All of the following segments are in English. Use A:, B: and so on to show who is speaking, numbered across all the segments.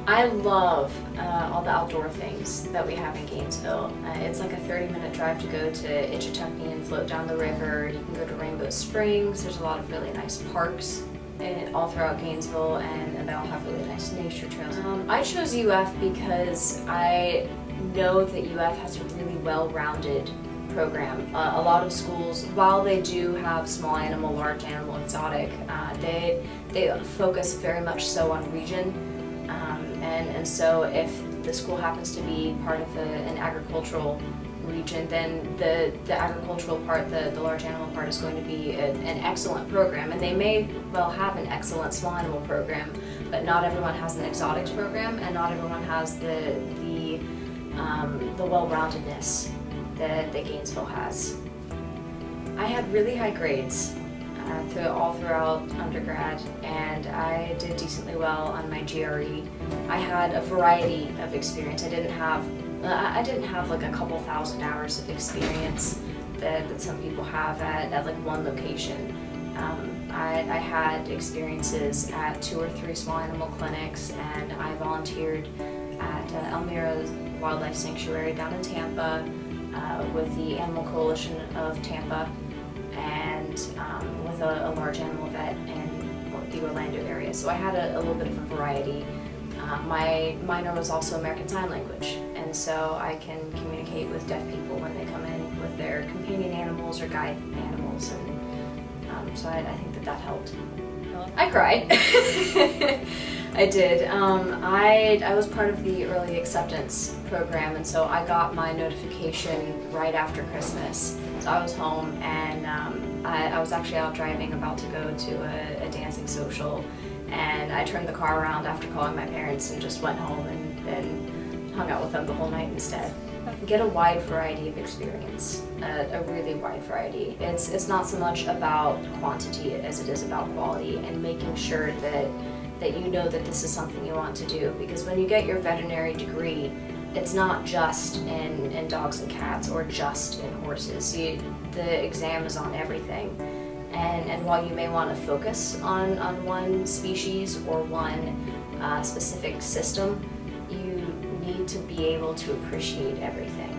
A: I love all the outdoor things that we have in Gainesville. It's like a 30-minute drive to go to Itchitucky and float down the river. You can go to Rainbow Springs. There's a lot of really nice parks all throughout Gainesville, and they all have really nice nature trails. I chose UF because I know that UF has a really well-rounded program. A lot of schools, while they do have small animal, large animal, exotic, they focus very much so on region. And so if the school happens to be part of an agricultural region, then the agricultural part, the large animal part, is going to be an excellent program. And they may well have an excellent small animal program, but not everyone has an exotics program, and not everyone has the well-roundedness that Gainesville has. I had really high grades all throughout undergrad, and I did decently well on my GRE. I had a variety of experience. I didn't have like a couple thousand hours of experience that some people have at like one location. I had experiences at 2 or 3 small animal clinics, and I volunteered at Elmira Wildlife Sanctuary down in Tampa with the Animal Coalition of Tampa, and with a large animal vet in the Orlando area. So I had a little bit of a variety. My minor was also American Sign Language, and so I can communicate with deaf people when they come in with their companion animals or guide animals, and so I think that helped. I cried. I did. I was part of the early acceptance program, and so I got my notification right after Christmas. So I was home, and I was actually out driving, about to go to a dancing social, and I turned the car around after calling my parents and just went home and hung out with them the whole night instead. Get a wide variety of experience, a really wide variety. It's not so much about quantity as it is about quality, and making sure that you know that this is something you want to do. Because when you get your veterinary degree, it's not just in dogs and cats or just in horses. The exam is on everything. And while you may want to focus on one species or one specific system, you need to be able to appreciate everything.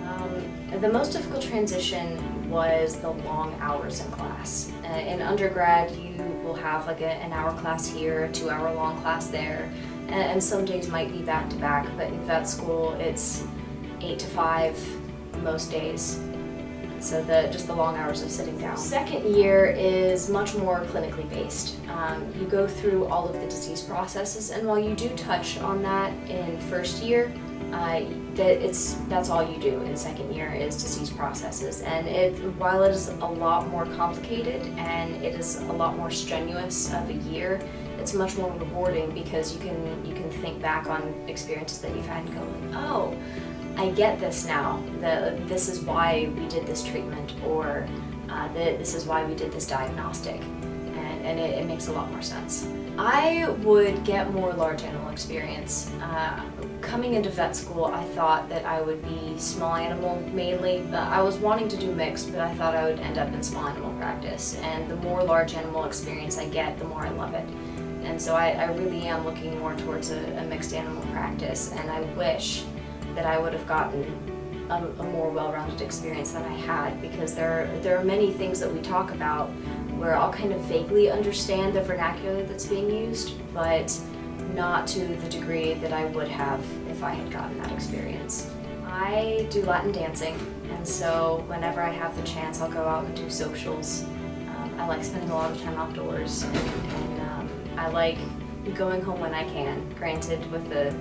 A: The most difficult transition was the long hours in class. In undergrad, you will have like an hour class here, a 2-hour long class there, and some days might be back to back, but in vet school it's 8 to 5 most days. So just the long hours of sitting down. Second year is much more clinically based. You go through all of the disease processes, and while you do touch on that in first year, that's all you do in second year is disease processes. And while it is a lot more complicated and it is a lot more strenuous of a year, it's much more rewarding because you can think back on experiences that you've had and go like, oh, I get this now. This is why we did this treatment, or this is why we did this diagnostic, and it makes a lot more sense. I would get more large animal experience. Coming into vet school, I thought that I would be small animal mainly. I was wanting to do mixed, but I thought I would end up in small animal practice. And the more large animal experience I get, the more I love it. And so I really am looking more towards a mixed animal practice, and I wish that I would have gotten a more well-rounded experience than I had, because there are many things that we talk about where I'll kind of vaguely understand the vernacular that's being used, but not to the degree that I would have if I had gotten that experience. I do Latin dancing, and so whenever I have the chance, I'll go out and do socials. I like spending a lot of time outdoors, and I like going home when I can. Granted, with the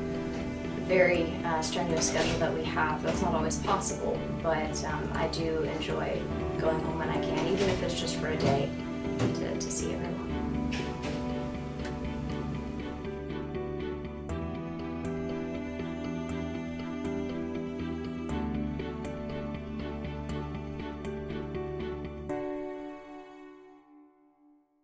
A: very strenuous schedule that we have, that's not always possible, but I do enjoy going home when I can, even if it's just for a day, to see everyone.